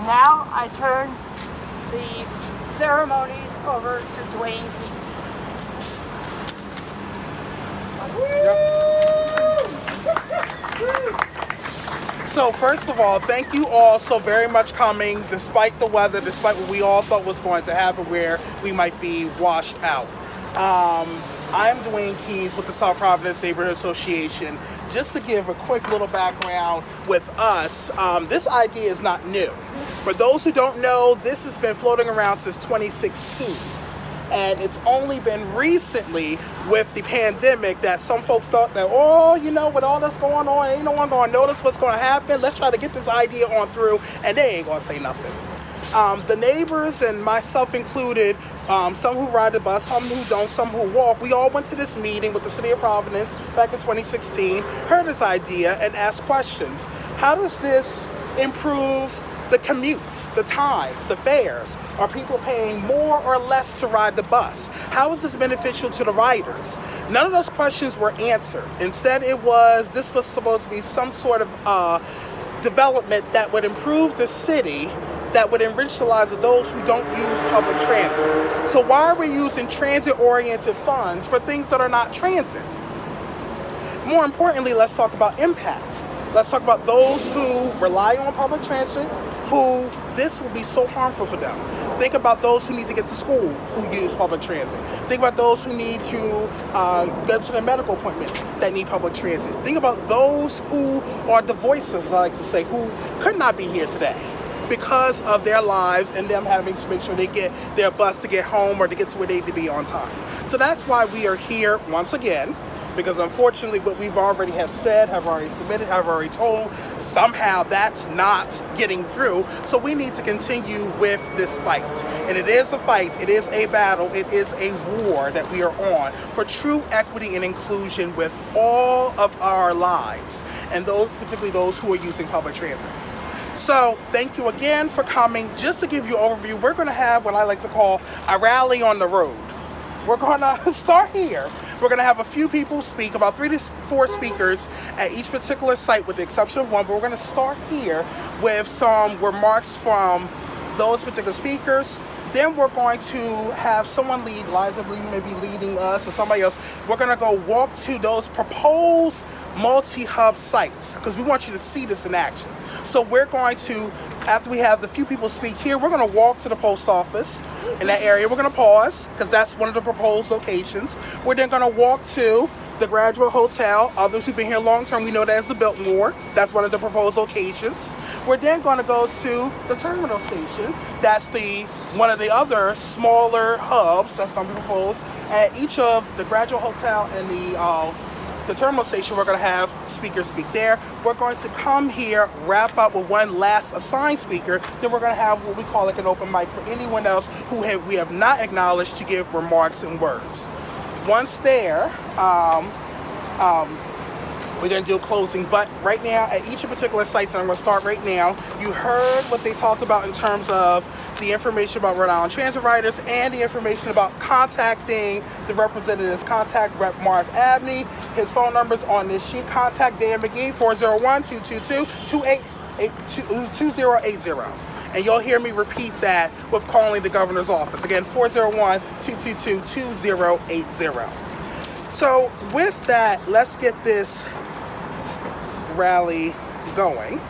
now I turn the ceremonies over to Dwayne Keith. So first of all, thank you all so very much coming, despite the weather, despite what we all thought was going to happen, where we might be washed out. I'm Dwayne Keys with the South Providence Neighborhood Association. Just to give a quick little background with us, this idea is not new. For those who don't know, this has been floating around since 2016. And it's only been recently with the pandemic that some folks thought that, oh, you know, with all that's going on, ain't no one going to notice what's going to happen. Let's try to get this idea on through, and they ain't going to say nothing. The neighbors, and myself included, some who ride the bus, some who don't, some who walk, we all went to this meeting with the City of Providence back in 2016, heard this idea, and asked questions. How does this improve the commutes, the times, the fares? Are people paying more or less to ride the bus? How is this beneficial to the riders? None of those questions were answered. Instead, this was supposed to be some sort of development that would improve the city, that would enrich the lives of those who don't use public transit. So why are we using transit-oriented funds for things that are not transit? More importantly, let's talk about impact. Let's talk about those who rely on public transit, who this will be so harmful for them. Think about those who need to get to school who use public transit. Think about those who need to get to their medical appointments that need public transit. Think about those who are the voices, I like to say, who could not be here today because of their lives and them having to make sure they get their bus to get home or to get to where they need to be on time. So that's why we are here once again, because unfortunately what we've already have said, have already submitted, have already told, somehow that's not getting through. So we need to continue with this fight. And it is a fight, it is a battle, it is a war that we are on for true equity and inclusion with all of our lives, and those, particularly those who are using public transit. So thank you again for coming. Just to give you an overview, we're going to have what I like to call a rally on the road. We're going to start here. We're going to have a few people speak, about 3 to 4 speakers at each particular site with the exception of one, but we're going to start here with some remarks from those particular speakers. Then we're going to have someone lead, Liza may be leading us or somebody else. We're going to go walk to those proposed multi-hub sites because we want you to see this in action. So we're going to, after we have the few people speak here, we're going to walk to the post office in that area. We're going to pause because that's one of the proposed locations. We're then going to walk to the Graduate Hotel. Others who've been here long term, we know that as the Biltmore. That's one of the proposed locations. We're then going to go to the terminal station. That's one of the other smaller hubs that's going to be proposed. At each of the Graduate Hotel and the terminal station, we're going to have speakers speak there. We're going to come here, wrap up with one last assigned speaker. Then we're going to have what we call like an open mic for anyone else who we have not acknowledged to give remarks and words. Once there, we're going to do a closing, but right now at each of particular sites, and I'm going to start right now, you heard what they talked about in terms of the information about Rhode Island transit riders and the information about contacting the representatives. Contact Rep. Marv Abney. His phone number's on this sheet. Contact Dan McGee, 401-222-2080. And you'll hear me repeat that with calling the governor's office. Again, 401-222-2080. So with that, let's get this rally going.